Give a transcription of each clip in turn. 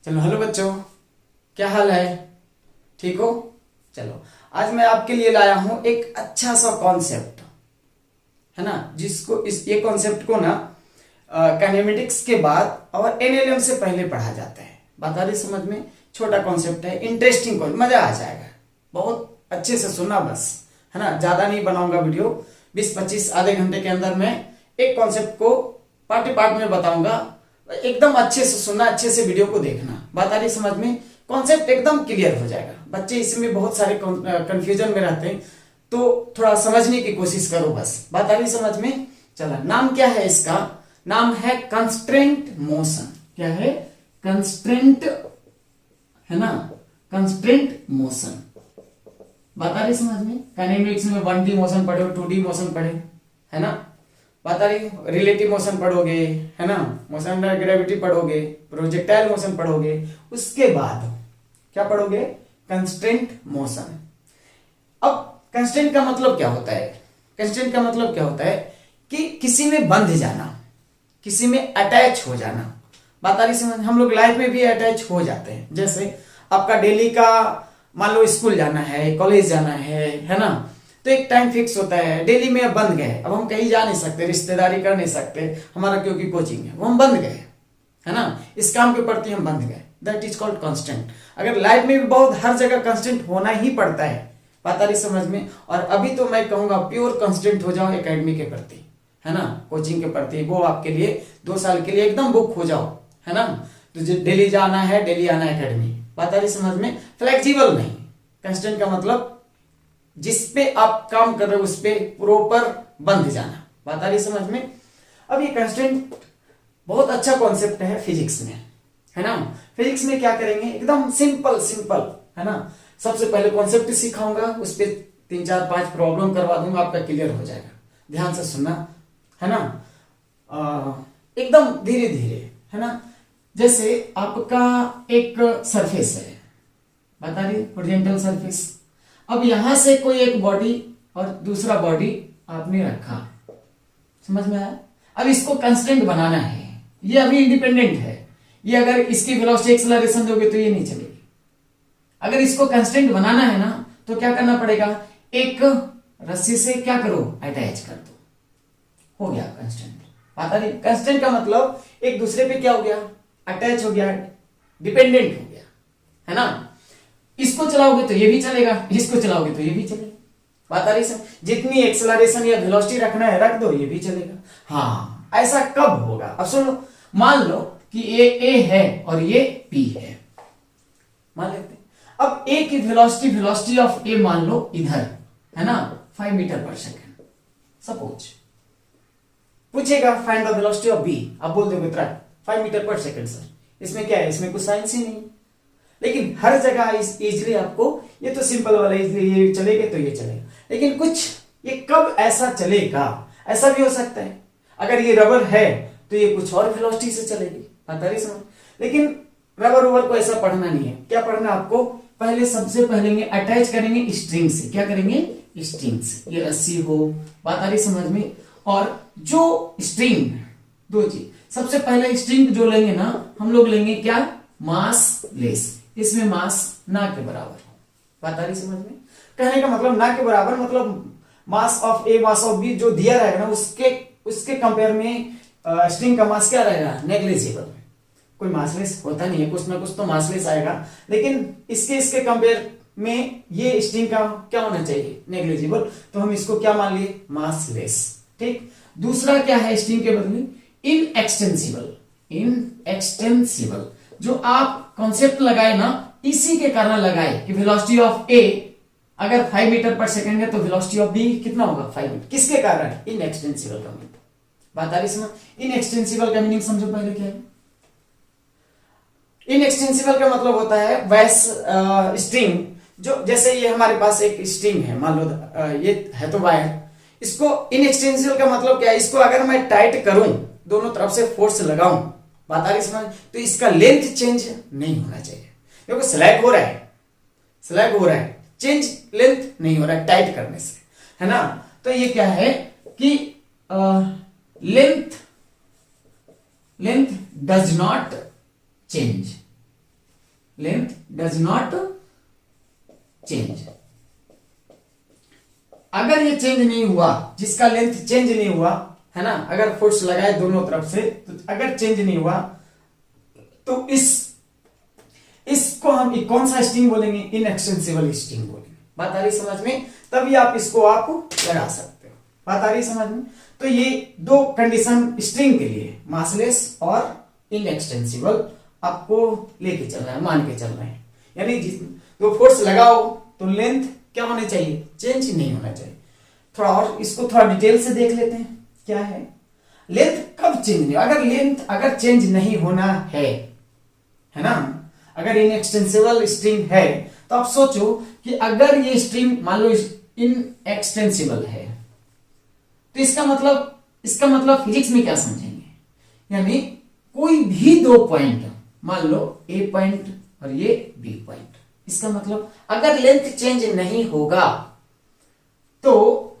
चलो हेलो बच्चों, क्या हाल है? ठीक हो? चलो आज मैं आपके लिए लाया हूं एक अच्छा सा कॉन्सेप्ट, है ना, जिसको ये कॉन्सेप्ट को ना काइनेमेटिक्स के बाद और एनएलएम से पहले पढ़ा जाता है। बात आ रही समझ में? छोटा कॉन्सेप्ट है, इंटरेस्टिंग कॉन्सेप्ट, मजा आ जाएगा। बहुत अच्छे से सुनना बस, है ना। ज्यादा नहीं बनाऊंगा वीडियो, 20-25 आधे घंटे के अंदर मैं एक कॉन्सेप्ट को पार्ट पार्ट में बताऊंगा। एकदम अच्छे से सुनना, अच्छे से वीडियो को देखना। बात आ रही समझ में? कॉन्सेप्ट एकदम क्लियर हो जाएगा। बच्चे इसमें बहुत सारे कंफ्यूजन में रहते हैं, तो थोड़ा समझने की कोशिश करो बस। बात आ रही समझ में? चला, नाम क्या है इसका? नाम है कंस्ट्रेंट मोशन। क्या है? कंस्ट्रेंट, है ना, कंस्ट्रेंट मोशन। बात आ रही समझ में? काइनेमेटिक्स में 1D मोशन पढ़े हो, 2D मोशन पढ़े, है ना। बात आ रही, रिलेटिव मोशन पढ़ोगे, है ना, मोशन अंडर ग्रेविटी पढ़ोगे, प्रोजेक्टाइल मोशन पढ़ोगे, उसके बाद क्या पढ़ोगे? Constraint motion. अब कंस्ट्रेंट का मतलब क्या होता है? कंस्ट्रेंट का मतलब क्या होता है कि किसी में बंध जाना, किसी में अटैच हो जाना। बात आ रही समझ? हम लोग लाइफ में भी अटैच हो जाते हैं। जैसे आपका डेली का मान लो स्कूल जाना है, कॉलेज जाना है ना, तो एक टाइम फिक्स होता है। डेली में बंद गए, अब हम कहीं जा नहीं सकते, रिश्तेदारी कर नहीं सकते हमारा, क्योंकि कोचिंग है, वो हम बंद गए, है ना, इस काम के प्रति हम बंद गए। That is called constant. अगर लाइफ में भी बहुत हर जगह कांस्टेंट होना ही पड़ता है। बात आ रही समझ में? और अभी तो मैं कहूंगा प्योर कांस्टेंट हो जाओ एकेडमी के प्रति, है ना, कोचिंग के प्रति। वो आपके लिए 2 साल के लिए एकदम बुक हो जाओ, है ना। तो डेली जाना है, डेली आना है एकेडमी। बात आ रही समझ में? फ्लेक्सिबल नहीं। कांस्टेंट का मतलब जिस पे आप काम कर रहे हो उस पे प्रॉपर बंध जाना। बात आ रही समझ में? अब ये कांस्टेंट बहुत अच्छा कॉन्सेप्ट है फिजिक्स में, है ना। फिजिक्स में क्या करेंगे? एकदम सिंपल सिंपल, है ना। सबसे पहले कॉन्सेप्ट सिखाऊंगा, उस पे 3-4-5 प्रॉब्लम करवा दूंगा, आपका क्लियर हो जाएगा। ध्यान से सुनना, है ना, एकदम धीरे धीरे, है ना। जैसे आपका एक सरफेस है, बता रही हॉरिजॉन्टल सरफेस। अब यहां से कोई एक बॉडी और दूसरा बॉडी आपने रखा, समझ में आया? अब इसको कंस्टेंट बनाना है। ये अभी इंडिपेंडेंट है, ये अगर इसकी वेलोसिटी एक्सेलरेशन दोगे तो ये नहीं चलेगी। अगर इसको कंस्टेंट बनाना है ना, तो क्या करना पड़ेगा? एक रस्सी से क्या करो? अटैच कर दो, हो गया कंस्टेंट। बात आ रही? कंस्टेंट का मतलब एक दूसरे पे क्या हो गया? अटैच हो गया, डिपेंडेंट हो गया, है ना। इसको चलाओगे तो ये भी चलेगा, इसको चलाओगे तो ये भी चलेगा। बात आ रही सर? जितनी एक्सेलरेशन या वेलोसिटी रखना है रख दो, ये भी चलेगा। हाँ, ऐसा कब होगा? अब सुनो, मान लो कि ये ए है और ये बी है, मान लेते हैं। अब ए की वेलोसिटी ऑफ ए मान लो इधर, है ना, 5 मीटर पर सेकेंड सपोज। पूछेगा find the velocity of B, आप बोल दोगे 5 मीटर पर सेकेंड। सर इसमें क्या है? इसमें कुछ साइंस ही नहीं। लेकिन हर जगह इजीली आपको, ये तो सिंपल वाला, इजीली ये चलेगा तो ये चलेगा। लेकिन कुछ ये कब ऐसा चलेगा? ऐसा भी हो सकता है, अगर ये रबर है तो ये कुछ और वेलोसिटी से चलेगी। बता रही समझ? लेकिन रबर को ऐसा पढ़ना नहीं है। क्या पढ़ना आपको? पहले सबसे पहले अटैच करेंगे स्ट्रिंग से। क्या करेंगे? स्ट्रिंग से। ये रस्सी हो, बात आ रही समझ में? और जो स्ट्रिंग, 2 चीज, सबसे पहले स्ट्रिंग जो लेंगे ना हम लोग, लेंगे क्या? मास लेस। इसमें मास ना के बराबर हो। बात आ रही समझ में? कहने का मतलब ना के बराबर मतलब mass of A mass of B जो दिया रहेगा ना, उसके कंपेयर में स्ट्रिंग का मास क्या रहेगा? नेग्लिजिबल। कोई मासलेस होता नहीं है, कुछ ना कुछ तो मासलेस आएगा, लेकिन इसके कंपेयर में ये स्ट्रिंग का क्या होना चाहिए? नेग्लिजिबल। तो हम इसको क्या मान लिए? मासलेस। ठीक। दूसरा क्या है स्ट्रिंग के बदले? इनएक्सटेंसिबल। इनएक्सटेंसिबल जो आप कॉन्सेप्ट लगाए ना, इसी के कारण लगाए कि वेलोसिटी ऑफ ए अगर 5 मीटर पर सेकेंड है तो वेलोसिटी ऑफ बी कितना होगा? 5 मीटर। किसके कारण? इनएक्सटेंसिबल का मीनिंग। बात आ रही समझ? इनएक्सटेंसिबल का मीनिंग समझो पहले क्या है? इनएक्सटेंसिबल का मतलब होता है वैस स्ट्रिंग, जो जैसे ये हमारे पास एक स्ट्रिंग है, मान लो ये है तो वायर। इसको इनएक्सटेंसिबल का मतलब क्या है? इसको अगर मैं टाइट करूं, दोनों तरफ से फोर्स लगाऊं, बात आ रही समझ, तो इसका लेंथ चेंज नहीं होना चाहिए। क्योंकि स्लैग हो रहा है, चेंज लेंथ नहीं हो रहा है टाइट करने से, है ना। तो ये क्या है कि length does not change, length does not change. अगर ये चेंज नहीं हुआ, जिसका लेंथ चेंज नहीं हुआ है ना, अगर फोर्स लगाए दोनों तरफ से तो अगर चेंज नहीं हुआ तो इसको हम कौन सा स्ट्रिंग बोलेंगे, इनएक्सटेंसिबल स्ट्रिंग बोलेंगे। बात आ रही समझ में? तभी आप इसको आप लगा सकते हो। बात आ रही समझ में? तो ये दो कंडीशन स्ट्रिंग के लिए, मासलेस और इनएक्सटेंसिबल, आपको लेके चलना है, मान के चल रहे हैं। यानी तो फोर्स लगाओ तो लेंथ क्या होना चाहिए, चेंज नहीं होना चाहिए। थोड़ा और इसको थोड़ा डिटेल से देख लेते हैं क्या है। लेंथ कब चेंज नहीं, अगर लेंथ अगर चेंज नहीं होना है ना, अगर इनएक्सटेंसिबल स्ट्रिंग है तो आप सोचो कि अगर ये स्ट्रिंग मान लो इनएक्सटेंसिबल है तो इसका मतलब फिजिक्स में क्या समझेंगे, यानी कोई भी दो पॉइंट, मान लो ए पॉइंट और ये बी पॉइंट, इसका मतलब अगर लेंथ चेंज नहीं होगा तो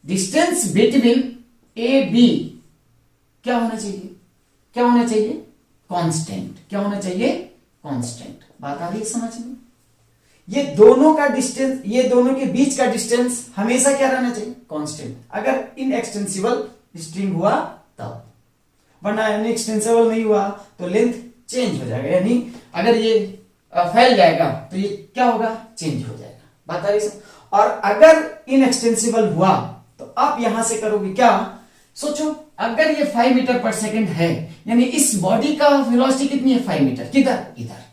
डिस्टेंस बिटवीन ए बी क्या होना चाहिए, क्या होना चाहिए, कांस्टेंट। क्या होना चाहिए, कांस्टेंट। बात आ रही है समझ में? ये दोनों का डिस्टेंस, ये दोनों के बीच का डिस्टेंस हमेशा क्या रहना चाहिए, कांस्टेंट। अगर इनएक्सटेंसिबल स्ट्रिंग हुआ तब, वरना इनएक्सटेंसिबल नहीं हुआ तो लेंथ चेंज हो जाएगा, यानी अगर ये फैल जाएगा तो ये क्या होगा, चेंज हो जाएगा। बात आ रही है? और अगर इनएक्सटेंसिबल हुआ तो आप यहां से करोगे क्या, सोचो अगर ये 5 मीटर पर सेकंड है, यानी इस बॉडी का वेलोसिटी कितनी है, 5 मीटर, किधर, इधर।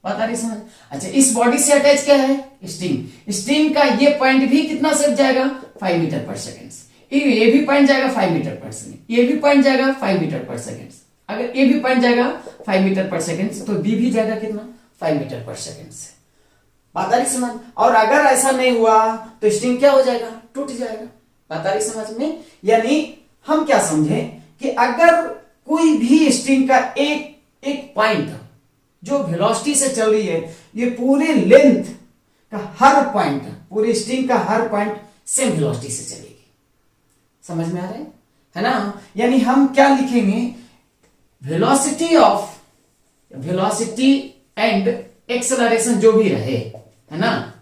बात आ रही समझ? अच्छा, इस बॉडी से अटैच क्या है, स्ट्रिंग। स्ट्रिंग का ये पॉइंट भी कितना सेप जाएगा, 5 मीटर पर सेकंड। ये भी पॉइंट जाएगा 5 मीटर पर सेकंड, ये भी पॉइंट जाएगा 5 मीटर पर सेकंड। अगर ये भी पॉइंट जाएगा 5 मीटर पर सेकंड तो बी भी जाएगा कितना, 5 मीटर पर सेकंड से। बात आ रही समझ? और अगर ऐसा नहीं हुआ तो स्ट्रिंग क्या हो जाएगा, टूट जाएगा। बात आ रही समझ में? यानी हम क्या समझे कि अगर कोई भी स्ट्रिंग का एक पॉइंट जो वेलोसिटी से चल रही है, ये पूरे लेंथ का हर पॉइंट, पूरे स्ट्रिंग का हर पॉइंट सेम वेलोसिटी से चलेगी। समझ में आ रहा है ना? यानी हम क्या लिखेंगे, वेलोसिटी एंड एक्सेलरेशन जो भी रहे, है ना,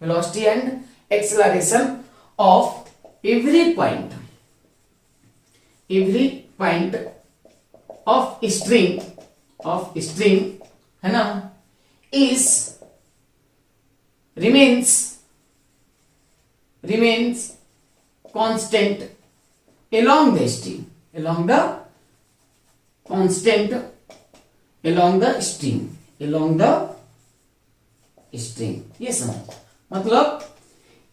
velocity and acceleration of every point of string है ना, is remains constant along the string, along the string। ये समझ, मतलब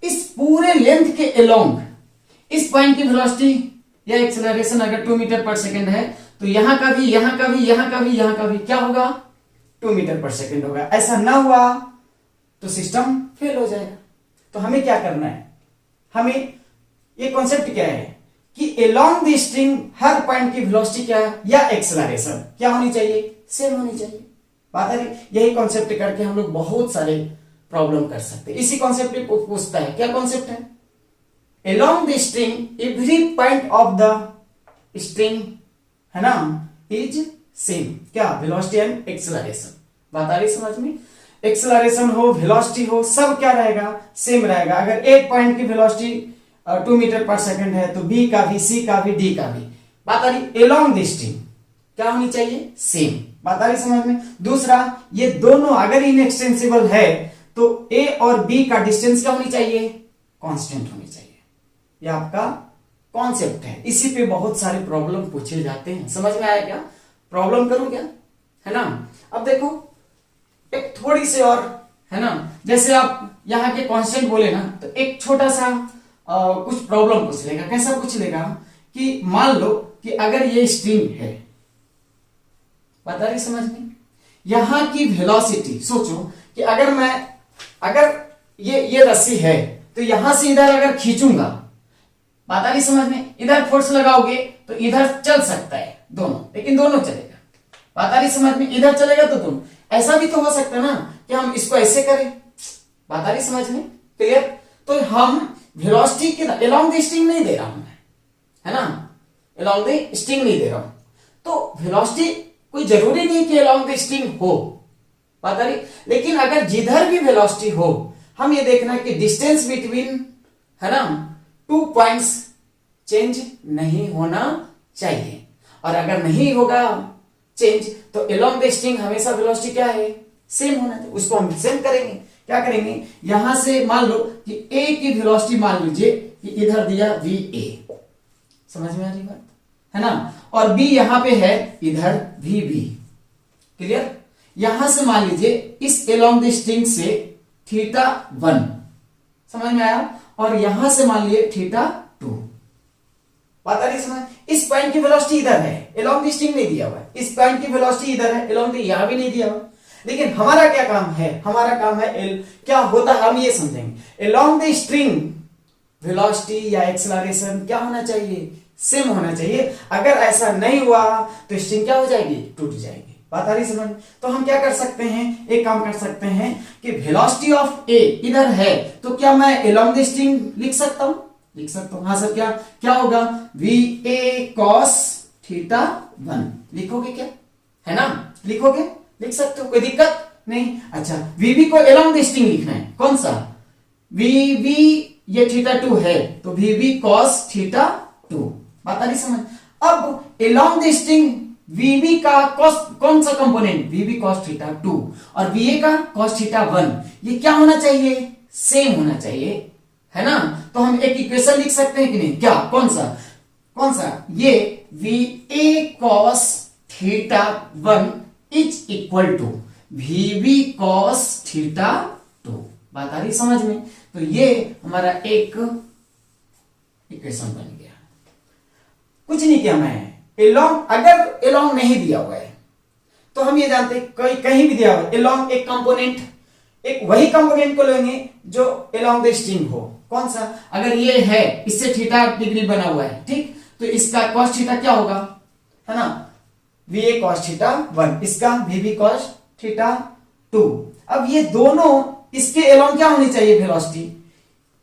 इस पूरे लेंथ के अलोंग इस पॉइंट की वेलोसिटी या एक्सेलरेशन अगर 2 मीटर पर सेकंड है तो यहां का भी क्या होगा, 2 मीटर पर सेकंड होगा। ऐसा ना हुआ तो सिस्टम फेल हो जाएगा। तो हमें क्या करना है, हमें ये कॉन्सेप्ट क्या है कि along the string her point की वेलोसिटी क्या है या एक्सेलरेशन क्या होनी चाहिए, सेम होनी चाहिए। बात है, यही कॉन्सेप्ट करके हम लोग बहुत सारे प्रॉब्लम कर सकते हैं। इसी कॉन्सेप्ट को पूछता है, क्या कॉन्सेप्ट है, along the string every point of the string है ना इज सेम, क्या, वेलोसिटी एंड एक्सेलरेशन। बात आ रही समझ में? एक्सेलरेशन हो, वेलोसिटी हो, सब क्या रहेगा, सेम रहेगा। अगर एक पॉइंट की वेलोसिटी 2 मीटर पर सेकंड है तो बी का भी, सी का भी, डी का भी, बात आ रही, अलोंग द स्ट्रिंग क्या होनी चाहिए, सेम। बात आ रही समझ में? दूसरा, ये दोनों अगर इनएक्सटेंसिबल है तो ए और बी का डिस्टेंस क्या होनी चाहिए, कांस्टेंट होनी चाहिए। ये आपका कॉन्सेप्ट है, इसी पे बहुत सारे प्रॉब्लम पूछे जाते हैं। समझ में आया क्या? प्रॉब्लम करूं क्या, है ना? अब देखो एक थोड़ी सी और, है ना, जैसे आप यहाँ के कांस्टेंट बोले ना तो एक छोटा सा कुछ प्रॉब्लम पूछ लेगा। कैसा पूछ लेगा कि मान लो कि अगर ये स्ट्रिंग है, बता रही समझ में, यहां की वेलोसिटी, सोचो कि अगर ये रस्सी है तो यहां से इधर अगर खींचूंगा, बात आ रही समझ में, इधर फोर्स लगाओगे तो इधर चल सकता है दोनों, लेकिन दोनों चलेगा। बात आ रही समझ में, इधर चलेगा तो दोनों। ऐसा भी तो हो सकता है ना कि हम इसको ऐसे करें। बात आ रही समझ में, क्लियर? तो हम वेलोसिटी के अलोंग द स्ट्रिंग नहीं दे रहा हूं मैं, है ना, अलोंग द स्ट्रिंग नहीं दे रहा हूं, तो वेलोसिटी कोई जरूरी नहीं कि अलोंग द स्ट्रिंग हो। बात आ रही। लेकिन अगर जिधर भी वेलोसिटी हो, हम ये देखना है कि डिस्टेंस बिटवीन, है ना, 2 पॉइंट्स चेंज नहीं होना चाहिए। और अगर नहीं होगा चेंज, तो अलोंग द स्ट्रिंग हमेशा वेलोसिटी क्या है, सेम होना चाहिए। उसको हम सेम करेंगे। क्या करेंगे, यहां से मान लो कि ए की वेलोसिटी मान लीजिए कि इधर दिया वी ए, समझ में आ रही बात, है ना, और बी यहां पे है इधर वी बी। क्लियर। यहां से मान लीजिए इस अलोंग द स्ट्रिंग से थीटा 1, समझ में आया, और यहां से मान लिए थीटा 2। बात आ रही समझ। इस पॉइंट की वेलोसिटी इधर है, अलोंग द स्ट्रिंग नहीं दिया हुआ है। इस पॉइंट की वेलोसिटी इधर है, अलोंग द यहां भी नहीं दिया हुआ। लेकिन हमारा क्या काम है, हमारा काम है क्या होता है हम ये समझेंगे। अलोंग द स्ट्रिंग वेलोसिटी या एक्सेलरेशन क्या होना चाहिए, सेम होना चाहिए। अगर ऐसा नहीं हुआ तो स्ट्रिंग क्या हो जाएगी, टूट जाएगी। बात आ रही समझ। तो हम क्या कर सकते हैं, एक काम कर सकते हैं कि वेलोसिटी ऑफ ए इधर है, तो क्या मैं अलोंग द स्ट्रिंग लिख सकता हूं, लिख सकता हूं। हाँ सर, क्या क्या होगा, वी ए कॉस थीटा 1 लिखोगे क्या, है ना, लिखोगे, लिख सकते हो, कोई दिक्कत नहीं। अच्छा, वीबी को अलोंग द स्ट्रिंग लिखना है, कौन सा, वीबी ये थीटा 2 है, तो वीबी कॉस थीटा 2। बात आ रही समझ। अब अलोंग द स्ट्रिंग वीबी का कॉस कौन सा कंपोनेंट, वीबी कॉस थीटा 2 और वीए का कॉस थीटा 1, ये क्या होना चाहिए, सेम होना चाहिए, है ना। तो हम एक इक्वेशन लिख सकते हैं कि नहीं, क्या, कौन सा, कौन सा, ये V A cos theta 1 is equal to VB cos theta 2। बात आ रही समझ में। तो ये हमारा एक इक्वेशन बन गया। कुछ नहीं किया मैं, अलोंग, अगर अलोंग नहीं दिया हुआ है तो हम ये जानते हैं कोई कहीं भी दिया हुआ है अलोंग एक कंपोनेंट, एक वही कंपोनेंट को लेंगे जो अलोंग द स्ट्रिंग हो। कौन सा, अगर ये है, इससे थीटा डिग्री बना हुआ है, ठीक, तो इसका cos थीटा क्या होगा, है ना, वी ए cos थीटा 1, इसका वी बी cos थीटा 2। अब ये दोनों इसके अलोंग क्या होनी चाहिए, वेलोसिटी।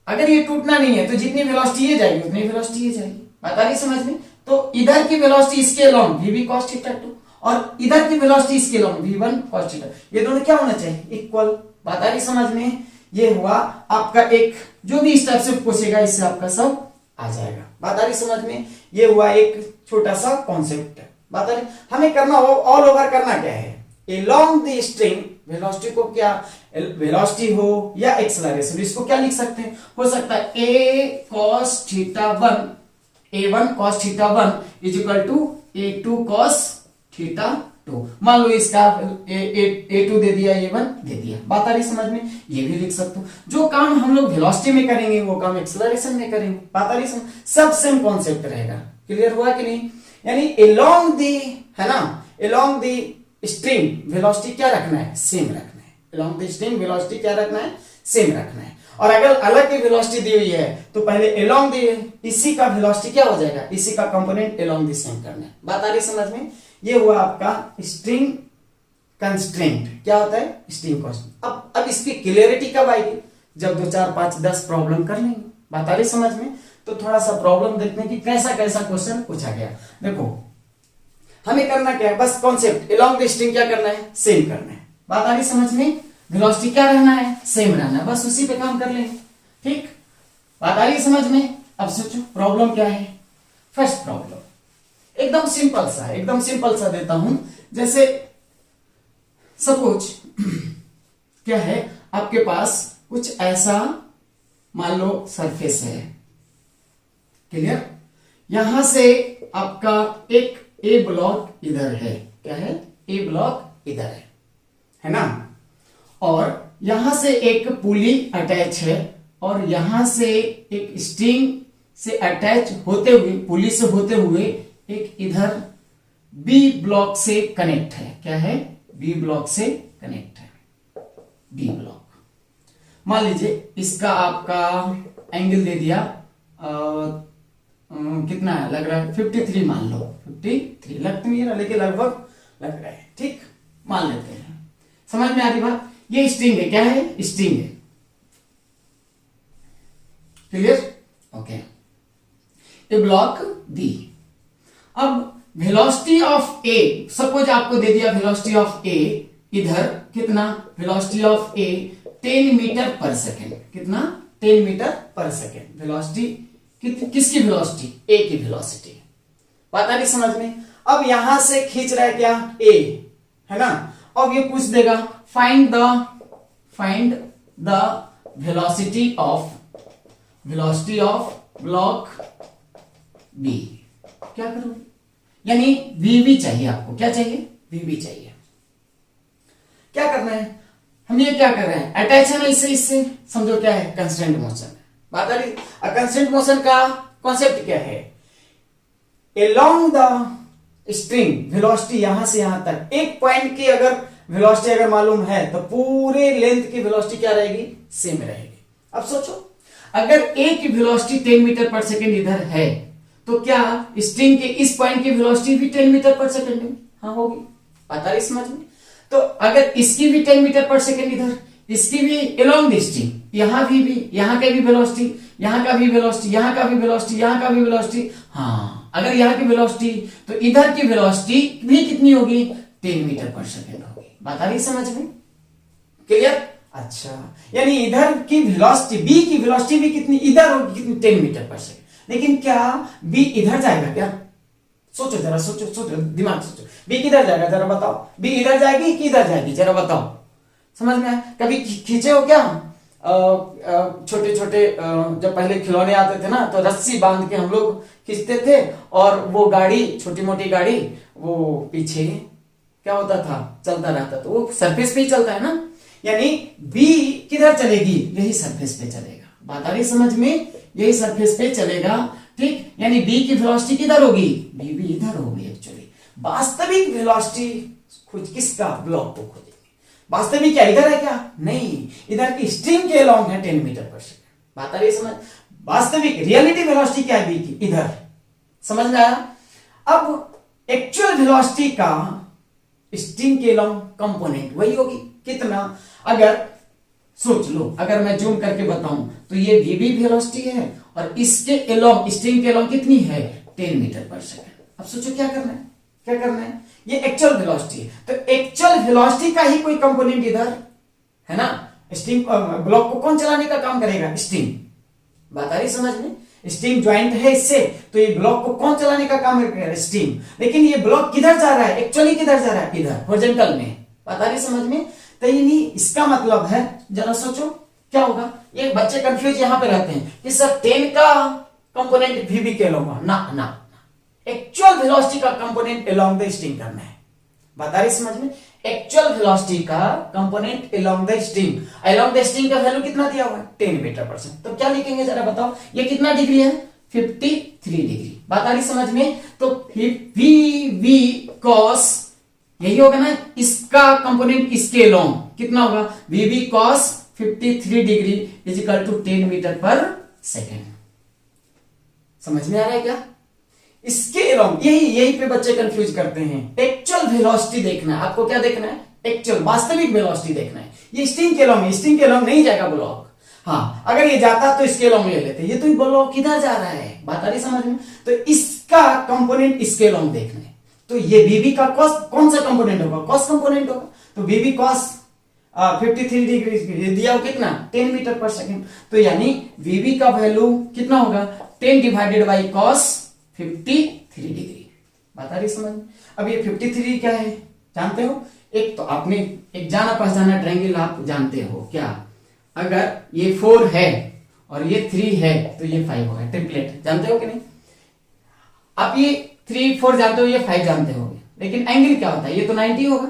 अगर ये टूटना नहीं है तो जितनी वेलोसिटी ये जाएगी उतनी वेलोसिटी ये जाएगी। बात आ रही समझ में। तो इधर की वेलोसिटी इसके along V B cos theta 2 और इधर की वेलोसिटी इसके अलोंग वी 1 cos थीटा, ये दोनों क्या होना चाहिए, इक्वल। बात आ रही समझ में। ये हुआ आपका एक, जो भी इस टाइप से पूछेगा इससे आपका सब आ जाएगा। बात आ रही समझ में। ये हुआ एक छोटा सा कॉन्सेप्ट। बात आ रही, हमें करना हो, ऑल ओवर करना क्या है, अलोंग द स्ट्रिंग वेलोसिटी को, क्या वेलोसिटी हो या एक्सेलरेशन, इसको क्या लिख सकते हैं, हो सकता है A cos theta 1, a1 cos theta 1 is equal to a2 cos theta 2। मान लो इसका a2 दे दिया, a1 दे दिया। बात आ रही समझ में। ये भी लिख सकते हो। जो काम हम लोग वेलोसिटी में करेंगे वो काम एक्सेलरेशन में करेंगे। बात आ रही समझ, सब सेम कॉन्सेप्ट रहेगा। क्लियर हुआ कि नहीं। यानी अलोंग दी, है ना, अलोंग दी स्ट्रिंग वेलोसिटी क्या रखना है, सेम रखना है। अलोंग द स्ट्रिंग वेलोसिटी क्या रखना है, सेम रखना है। और अगर अलग की वेलोसिटी दी हुई है तो पहले अलोंग द इसी का वेलोसिटी क्या हो जाएगा, इसी का कंपोनेंट अलोंग द सेम करना है। बात आ रही समझ में। ये हुआ आपका स्ट्रिंग कंस्ट्रेंट। क्या होता है, स्ट्रिंग कंस्ट्रेंट। अब इसकी क्लियरिटी कब आएगी, जब 2 4 5 10 प्रॉब्लम कर लेंगे। बात आ रही समझ में। तो थोड़ा सा प्रॉब्लम देखते हैं कि कैसा कैसा क्वेश्चन पूछा गया। देखो हमें करना क्या है, बस कॉन्सेप्ट अलोंग द स्ट्रिंग क्या करना है, सेम करना है। बात आ रही समझ में। वेलोसिटी क्या रहना है, सेम रहना है, बस उसी पे काम कर लेंगे। ठीक, बात आ रही समझ में। अब सोचो प्रॉब्लम क्या है। फर्स्ट प्रॉब्लम एकदम सिंपल सा है, एकदम सिंपल सा देता हूं। जैसे सपोज क्या है, आपके पास कुछ ऐसा मान लो सरफेस है। क्लियर। यहां से आपका एक ए ब्लॉक इधर है, क्या है, ए ब्लॉक इधर है ना, और यहां से एक पुली अटैच है और यहां से एक स्ट्रिंग से अटैच होते हुए, पुली से होते हुए एक इधर बी ब्लॉक से कनेक्ट है। क्या है, बी ब्लॉक से कनेक्ट है, बी ब्लॉक। मान लीजिए इसका आपका एंगल दे दिया कितना है, लग रहा है 53 मान लो, 53 लग तो नहीं रहा लेकिन लगभग लग रहा है। ठीक, मान लेते हैं। समझ में आ रही बात। ये स्ट्रिंग है, क्या है, स्ट्रिंग है। Clear, okay. A block B. अब वेलोसिटी ऑफ ए, सपोज आपको दे दिया वेलोसिटी ऑफ ए इधर कितना वेलोसिटी ऑफ ए 10 मीटर पर सेकेंड, कितना 10 मीटर पर सेकेंड वेलोसिटी, किसकी वेलोसिटी, ए की वेलोसिटी। बात आ रही समझ में। अब यहां से खींच रहा है क्या, ए, है ना। अब ये पूछ देगा find the velocity of block B. क्या करूं, यानी वीबी चाहिए आपको, क्या चाहिए, वीबी चाहिए। क्या करना है, हम ये क्या कर रहे हैं, अटैच है ना इससे समझो क्या है, कंस्टेंट मोशन। बात आ रही। कंस्टेंट मोशन का कॉन्सेप्ट क्या है, अलोंग द स्ट्रिंग वेलोसिटी यहां से यहां तक एक पॉइंट की अगर वेलोसिटी अगर मालूम है तो पूरे लेंथ की वेलोसिटी क्या रहेगी, सेम रहेगी। अब सोचो अगर ए की वेलोसिटी 10 मीटर पर सेकेंड इधर है तो क्या स्ट्रिंग के इस पॉइंट की वेलोसिटी भी 10 मीटर पर सेकेंड में, हाँ होगी। पता है समझ में। तो अगर इसकी भी 10 मीटर पर सेकेंड इधर, इसकी भी अलोंग द स्ट्रिंग, यहां भी यहाँ का भी वेलोसिटी, यहाँ का भी वेलोसिटी, यहाँ का भी वेलोसिटी, यहाँ का भी वेलोसिटी, हाँ अगर यहाँ की वेलोसिटी तो इधर की वेलोसिटी भी कितनी होगी, 10 मीटर पर सेकेंड होगी। बात आ रही समझ में, क्लियर। अच्छा, यानी इधर की वेलोसिटी, बी की वेलोसिटी भी कितनी इधर होगी, कितनी 10 मीटर पर सेकेंड। लेकिन क्या बी इधर जाएगा क्या, सोचो जरा, सोचो दिमाग सोचो, बी किधर जाएगा जरा बताओ, बी इधर जाएगी कि इधर जाएगी जरा बताओ, समझ में आया। कभी खींचे हो क्या, छोटे छोटे जब पहले खिलौने आते थे ना तो रस्सी बांध के हम लोग खींचते थे और वो गाड़ी, छोटी मोटी गाड़ी, वो पीछे क्या होता था, चलता रहता, तो वो सरफेस पे ही चलता है ना। यानी बी किधर चलेगी, यही सरफेस पे चलेगा। बात आ रही समझ में, यही सरफेस पे चलेगा, ठीक। यानी बी की वेलोसिटी किधर होगी, बी भी इधर होगी। एक्चुअली वास्तविक वेलोसिटी किसका, ब्लॉक को खोजेंगे। वास्तविक क्या इधर है क्या, नहीं, इधर की स्ट्रिंग के अलोंग है 10 मीटर पर सेकेंड। बात आ रही समझ। वास्तविक रियलिटी वेलोसिटी क्या है बी की, इधर, समझ में आया। अब एक्चुअल वेलोसिटी का स्ट्रिंग के अलोंग कंपोनेंट वही होगी, कितना, अगर सोच लो, अगर मैं जूम करके बताऊं तो ये वीबी वेलोसिटी है और इसके अलोंग, स्ट्रिंग के अलोंग कितनी है, 10 मीटर पर सेकेंड। अब सोचो क्या करना है, क्या करना है, ये एक्चुअल वेलोसिटी है, तो एक्चुअल वेलोसिटी का ही कोई कंपोनेंट इधर है ना। स्ट्रिंग ब्लॉक को कौन चलाने का काम करेगा, स्ट्रिंग। बात आ रही समझ में, स्ट्रिंग ज्वाइंट है इससे, तो ये ब्लॉक को कौन चलाने का काम करेगा, स्ट्रिंग। लेकिन ये ब्लॉक किधर जा रहा है, एक्चुअली किधर जा रहा है, इधर हॉरिजॉन्टल में। बात आ रही समझ में। तो ये नहीं, इसका मतलब है, जरा सोचो क्या होगा। ये बच्चे कंफ्यूज यहां पे रहते हैं कि सर 10 का कंपोनेंट वीबी के अलोंग, ना, एक्चुअल वेलोसिटी का कंपोनेंट अलोंग द स्ट्रिंग करना है। बता रही समझ में, एक्चुअल वेलोसिटी का component along the string, along the string का वैल्यू कितना दिया हुआ है, 10 मीटर पर सेकेंड। तो क्या लिखेंगे जरा बताओ, ये कितना डिग्री है, 53 डिग्री। बात आ रही समझ में। तो वी कॉस, यही होगा ना, इसका कंपोनेंट इसके अलोंग कितना होगा, V cos 53 degree is equal to 10 metre पर सेकेंड। समझ में आ रहा है क्या, इसके अलोंग, यही पे बच्चे कंफ्यूज करते हैं। एक्चुअल वेलोसिटी देखना है आपको, क्या देखना है, एक्चुअल वास्तविक वेलोसिटी देखना है। ये स्ट्रिंग के अलोंग नहीं जाएगा ब्लॉक, हाँ अगर ये जाता तो इसके अलोंग ले लेते, ये तो ब्लॉक किधर जा रहा है, बात आ रही समझ में। तो इसका कंपोनेंट इसके अलोंग देखना है, तो ये बीबी का कॉस कौन सा कंपोनेंट होगा, कॉस कंपोनेंट होगा। तो बीबी कॉस 53 डिग्री दिया हो कितना, 10 मीटर पर सेकेंड। तो यानी बीबी का वैल्यू कितना होगा, 10 डिवाइडेड बाई कॉस 53 डिग्री। बता रही समझ। अब ये 53 क्या है जानते हो, एक तो आपने एक जाना पहचाना ट्रायंगल आप जानते हो क्या, अगर ये 4 है और ये 3 है तो ये 5 होगा, ट्रिपलेट जानते हो कि नहीं। आप ये 3 4 जानते हो, ये 5 जानते हो, लेकिन एंगल क्या होता है, ये तो 90 होगा,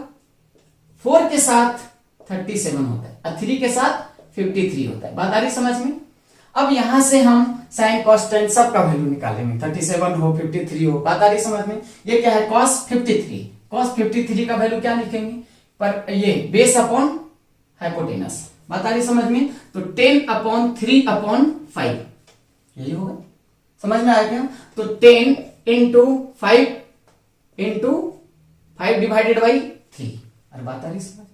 4 के साथ 37 होता है और 3 के साथ 53 होता है। बात आ रही समझ में। अब यहां से हम साइन कॉस टेन सबका वैल्यू निकालेंगे, 37 हो 53 हो। बात आ रही समझ में। ये क्या है, कॉस 53, कॉस 53 का वैल्यू क्या लिखेंगे, पर ये बेस अपॉन हाइपोटेनस। बात आ रही समझ में। तो 10/3/5 यही होगा, समझ में आया क्या। तो 10 इंटू 5 डिवाइडेड बाई 3। अरे बात आ रही समझ।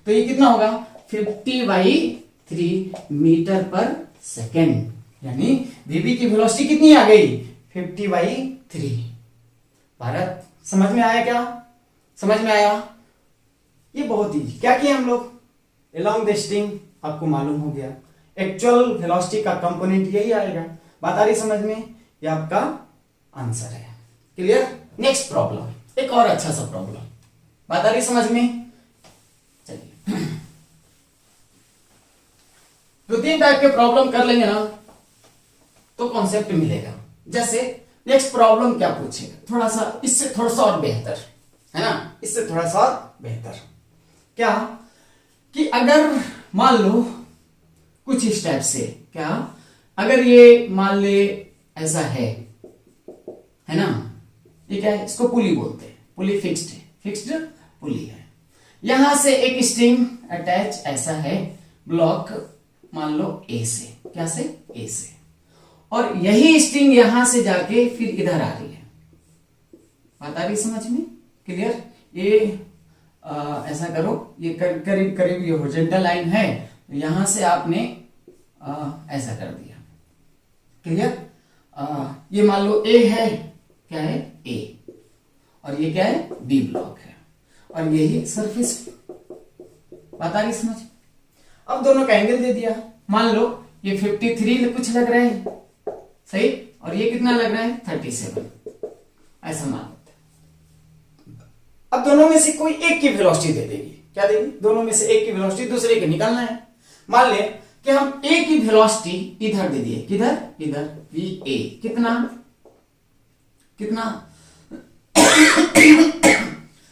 तो ये कितना होगा, 50/3 मीटर पर सेकेंड। यानी वीबी की वेलोसिटी कितनी आ गई, 50/3। भारत समझ में आया क्या, समझ में आया। ये बहुत ही क्या किए हम लोग, along the string आपको मालूम हो गया, एक्चुअल वेलोसिटी का कंपोनेंट यही आएगा। बात आ रही समझ में, ये आपका आंसर है। क्लियर। नेक्स्ट प्रॉब्लम, एक और अच्छा सा प्रॉब्लम, बात आ रही समझ में। चलिए 2-3 टाइप के प्रॉब्लम कर लेंगे ना तो कॉन्सेप्ट मिलेगा। जैसे नेक्स्ट प्रॉब्लम क्या पूछेगा, थोड़ा सा इससे थोड़ा सा और बेहतर है ना, इससे थोड़ा सा और बेहतर क्या, कि अगर मान लो कुछ इस टाइप से, क्या अगर ये मान ले ऐसा है ना, ये क्या है, इसको पुली बोलते हैं, पुली फिक्स्ड है, फिक्स्ड पुली है। यहां से एक स्ट्रिंग अटैच ऐसा है ब्लॉक मान लो ए से, क्या से, ए से, और यही स्ट्रिंग यहां से जाके फिर इधर आ रही है। बात आ रही समझ में। क्लियर। ये ऐसा करो, ये करीब करीब ये हॉरिजॉन्टल लाइन है, तो यहां से आपने ऐसा कर दिया। क्लियर। ये मान लो ए है, क्या है, ए, और ये क्या है, बी ब्लॉक है, और यही सरफेस। बात आ रही समझ। अब दोनों का एंगल दे दिया, मान लो ये 53 कुछ लग रहा है, सही, और ये कितना लग रहा है, 37, ऐसा मान लेते हैं। अब दोनों में से कोई एक की वेलोसिटी दे देगी, क्या देगी, दोनों में से एक की वेलोसिटी दूसरे के निकालना है। मान ले कि हम ए की वेलोसिटी इधर दे दिए, किधर, इधर, वी ए, कितना कितना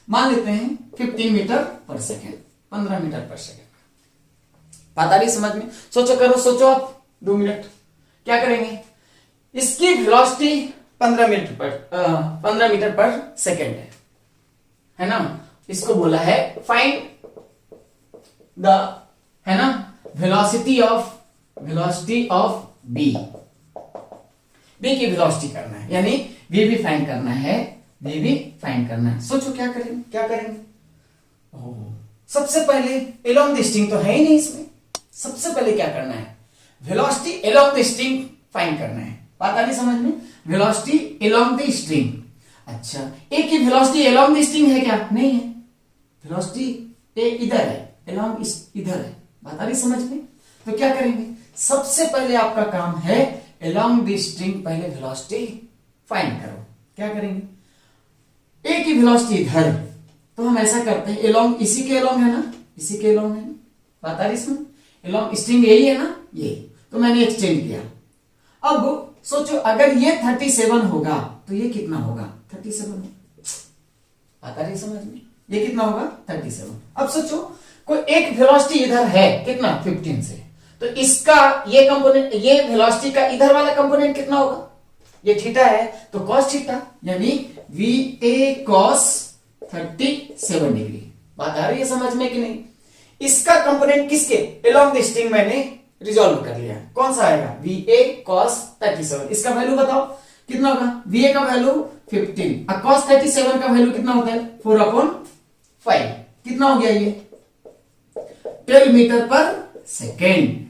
मान लेते हैं 15 मीटर पर सेकेंड, 15 मीटर पर सेकेंड। बात आ रही समझ में। सोचो, करो, सोचो आप 2 मिनट, क्या करेंगे, इसकी वेलोसिटी 15 मीटर पर सेकेंड है ना, इसको बोला है फाइंड द, है ना, वेलोसिटी ऑफ बी, बी की वेलोसिटी करना है, यानी वी भी फाइंड करना है, वी भी फाइंड करना है। सोचो क्या करेंगे, क्या करेंगे। सबसे पहले एलोंग द स्ट्रिंग तो है ही नहीं इसमें, सबसे पहले क्या करना है, velocity along the string find करना है। बात आ रही समझ में, वेलोसिटी एलोंग द स्ट्रिंग। अच्छा, ए की वेलोसिटी एलोंग द स्ट्रिंग है क्या, नहीं है, वेलोसिटी ए इधर है, एलोंग इधर है। बात आ रही समझ में। तो क्या करेंगे, सबसे पहले आपका काम है एलोंग द स्ट्रिंग पहले वेलोसिटी फाइंड करो। क्या करेंगे, ए की वेलोसिटी इधर, तो हम ऐसा करते हैं, एलोंग इसी के एलोंग है ना, इसी के एलोंग है ना, बात आ रही इसमें, एलोंग स्ट्रिंग यही है ना, ये, तो मैंने एक्सटेंड किया। अब सोचो अगर ये 37 होगा तो ये कितना होगा, 37। बात आ रही समझ में, ये कितना होगा, 37। अब सोचो कोई एक वेलोसिटी इधर है, कितना, 15 से, तो इसका ये कंपोनेंट, ये वेलोसिटी का इधर वाला कंपोनेंट कितना होगा, ये थीटा है तो cos थीटा, यानी वी ए कॉस 37 डिग्री। बात आ रही है समझ में कि नहीं। इसका कंपोनेंट किसके, एलोंग द स्ट्रिंग मैंने रिजॉल्व कर लिया, कौन सा आएगा, वी ए कॉस 37। इसका वैल्यू बताओ कितना होगा, वी ए का वैल्यू 15 और cos 37 का वैल्यू कितना होता है, 4/5। कितना हो गया ये, 12 मीटर पर सेकेंड।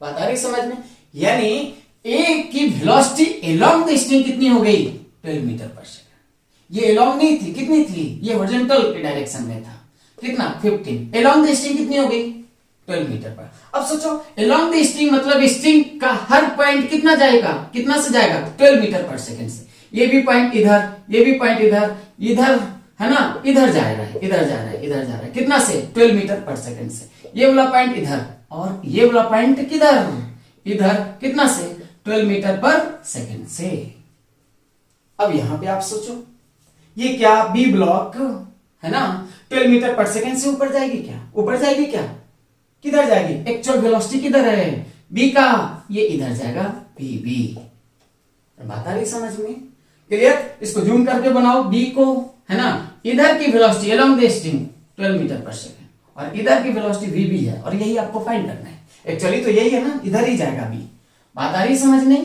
बात आ रही समझ में, यानी ए की वेलोसिटी एलोंग द स्ट्रिंग कितनी हो गई, 12 मीटर पर सेकेंड। ये एलोंग नहीं थी, कितनी थी, ये हॉरिजॉन्टल के डायरेक्शन में था, कितना, 15। एलोंग द स्ट्रिंग कितनी हो गई, 12 मीटर पर। अब सोचो एलोंग द स्ट्रिंग मतलब स्ट्रिंग का हर पॉइंट कितना जाएगा, कितना से जाएगा, 12 मीटर पर सेकेंड से। ये भी पॉइंट इधर, ये भी पॉइंट इधर, इधर है ना, इधर जा रहा है, इधर जा रहा है, इधर जा रहा है, कितना से, 12 मीटर पर सेकेंड से। ये वाला पॉइंट इधर और ये वाला पॉइंट किधर, इधर, कितना से, 12 मीटर पर सेकेंड से। अब यहां पे आप सोचो ये क्या, बी ब्लॉक है ना, 12 मीटर पर सेकेंड से ऊपर जाएगी क्या, ऊपर जाएगी क्या, किधर जाएगी, एक्चुअल वेलोसिटी किधर है, बी का, ये इधर जाएगा, बी बी। बात आ रही समझ में। क्लियर। इसको जूम करके बनाओ बी को, है ना, इधर की velocity along the string 12 meter पर सेकेंड और इधर की वेलोसिटी वी बी है, और यही आपको फाइंड करना है। एक्चुअली तो यही है ना, इधर ही जाएगा बी। बात आ रही समझने।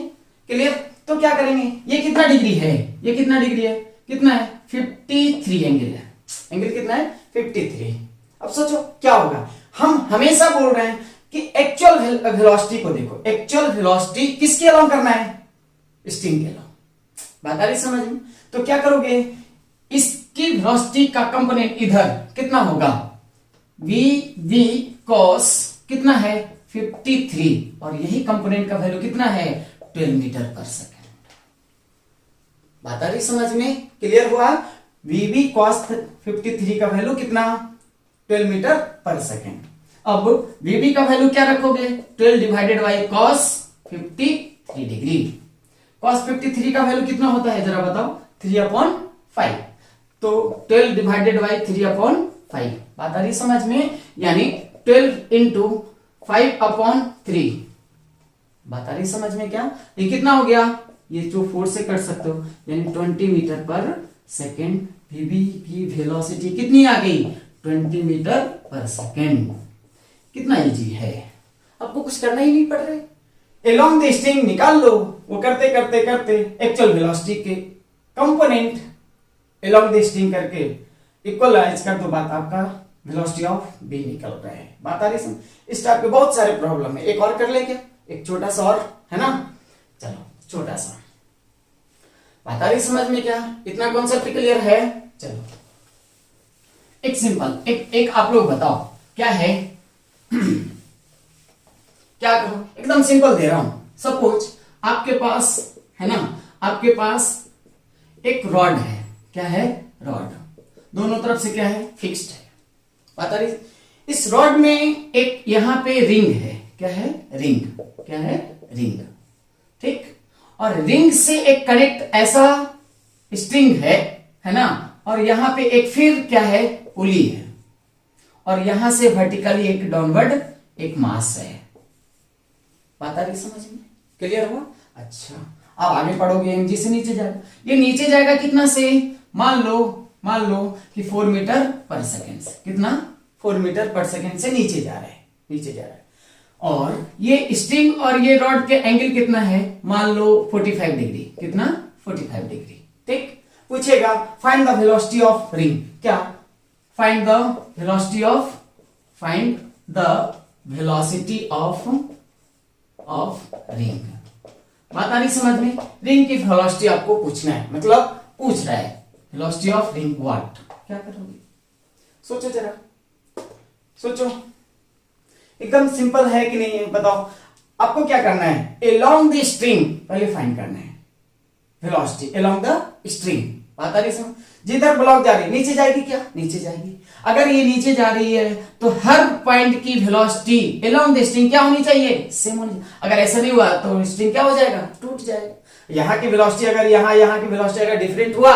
क्लियर। तो क्या करेंगे, ये कितना डिग्री है, ये कितना डिग्री है, कितना है, 53 एंगल है, एंगल कितना है, 53। अब सोचो क्या होगा, हम हमेशा बोल रहे हैं कि एक्चुअल वेलोसिटी को देखो, एक्चुअल वेलोसिटी किसके अलोंग करना है, स्ट्रिंग के अलोंग। बात आ रही समझ में। तो क्या करोगे, इसकी वेलोसिटी का कंपोनेंट इधर कितना होगा, वी कॉस कितना है 53 और यही कंपोनेंट का वैल्यू कितना है 12 मीटर पर सेकेंड। बात आ रही समझ में, क्लियर हुआ। वी कॉस 53 का वैल्यू कितना 12 मीटर पर सेकेंड। अब वी का वैल्यू क्या रखोगे 12 divided by cos 53 degree. Cos 53 का वैल्यू कितना होता है जरा बताओ 3/5, तो 12 डिवाइडेड बाई 3/5। बात आ रही समझ में, यानी 12 इंटू 5/3। बात आ रही समझ में क्या, ये कितना हो गया, ये जो 4 से कर सकते हो, यानी 20 मीटर पर सेकेंड। वीबी की वेलोसिटी कितनी आ गई 20 मीटर पर सेकेंड। कितना इजी है, आपको कुछ करना ही नहीं पड़ रहा। एलोंग द स्ट्रिंग निकाल लो, वो करते करते करते एक्चुअल वेलोसिटी के कंपोनेंट एलोंग द स्ट्रिंग करके इक्वलाइज कर दो, बात आपका वेलोसिटी ऑफ बी निकल रहा है। बात आ रही समझ। इस टाइप के बहुत सारे प्रॉब्लम है, एक और कर ले क्या, एक छोटा सा और है ना, चलो छोटा सा। बात आ रही समझ में क्या, इतना कॉन्सेप्ट क्लियर है। चलो एक सिंपल एक आप लोग बताओ क्या है क्या करो, एकदम सिंपल दे रहा हूं। सपोज आपके पास है ना, आपके पास एक रॉड है, क्या है रॉड, दोनों तरफ से क्या है फिक्स्ड है। बात आ रही, इस रॉड में एक यहां पे रिंग है, क्या है रिंग, क्या है रिंग, ठीक। और रिंग से एक कनेक्ट ऐसा स्ट्रिंग है ना, और यहां पे एक फिर क्या है पुली है, और यहां से वर्टिकली एक डाउनवर्ड एक मास है। बात आ रही समझ में, क्लियर हुआ। अच्छा अब आगे पढ़ोगे, एमजी से नीचे जाएगा, ये नीचे जाएगा कितना से, मान लो कि 4 मीटर पर सेकेंड से, कितना 4 मीटर पर सेकेंड से नीचे जा रहा है, नीचे जा रहा है। और ये स्ट्रिंग और ये रॉड के एंगल कितना है, मान लो 45 डिग्री, कितना 45 डिग्री, ठीक। पूछेगा find the velocity of ring, क्या find the velocity of ring. बात आ रही समझ में, रिंग की वेलोसिटी आपको पूछना है, मतलब पूछ रहा है वेलोसिटी ऑफ रिंग व्हाट, क्या करोगे सोचो जरा, सोचो एकदम सिंपल है कि नहीं है बताओ। आपको क्या करना है, एलोंग द स्ट्रिंग पहले फाइंड करना है वेलोसिटी एलोंग द स्ट्रिंग। बात आ रही समझ, जिधर ब्लॉक जा रही है नीचे जाएगी, क्या नीचे जाएगी। अगर ये नीचे जा रही है तो हर पॉइंट की वेलोसिटी एलोंग द स्ट्रिंग क्या होनी चाहिए, सेम होनी चाहिए। अगर ऐसा नहीं हुआ तो स्ट्रिंग क्या हो जाएगा, टूट जाएगा। यहाँ की वेलोसिटी अगर यहाँ की वेलोसिटी अगर डिफरेंट हुआ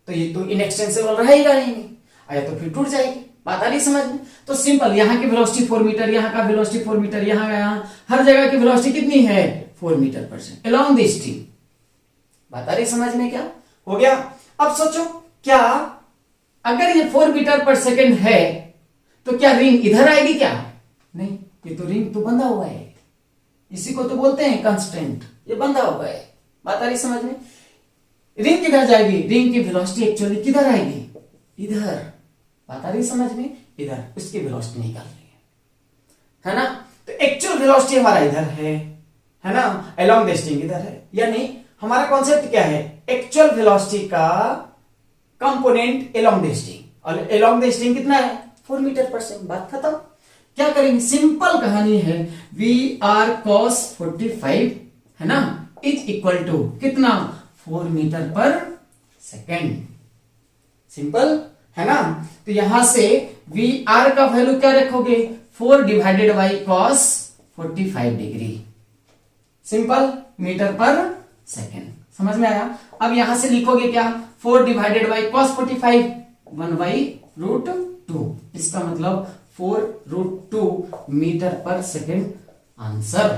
तो ये तो इनएक्सटेंसिबल रहेगा नहीं, आया तो फिर टूट जाएगी। बात आ रही समझ में। तो सिंपल, यहाँ की वेलोसिटी 4 मीटर, यहाँ का वेलोसिटी 4 मीटर, यहाँ हर जगह की वेलोसिटी कितनी है 4 मीटर पर सेकेंड एलोंग द स्ट्रिंग। बात आ रही समझ में, क्या हो गया। अब सोचो क्या अगर ये 4 मीटर पर सेकेंड है तो क्या रिंग इधर आएगी, क्या नहीं, ये तो रिंग तो बंधा हुआ है, इसी को तो बोलते हैं कांस्टेंट, ये बंधा हुआ है। बात आ रही समझ में, रिंग किधर जाएगी, रिंग की वेलोसिटी एक्चुअली किधर आएगी, इधर। बात आ रही समझ में, इधर उसकी वेलोसिटी निकाल रही है ना। तो एक्चुअल वेलोसिटी हमारा इधर है ना, अलोंग द स्ट्रिंग इधर है। यानी हमारा कॉन्सेप्ट क्या है, एक्चुअल वेलोसिटी का कंपोनेंट एलोंग द स्ट्रिंग, और एलोंग द स्ट्रिंग कितना है 4 मीटर पर सेकेंड। बात खत्म। क्या करेंगे, सिंपल कहानी है, वी आर कॉस 45 है ना इज इक्वल टू कितना 4 मीटर पर सेकेंड। सिंपल है ना। तो यहां से वी आर का वैल्यू क्या रखोगे 4 divided by cos 45 degree, simple meter पर सेकेंड। समझ में आया। अब यहां से लिखोगे क्या 4 डिवाइडेड बाई कॉस 45 1/√2, इसका मतलब 4√2 मीटर पर सेकेंड आंसर।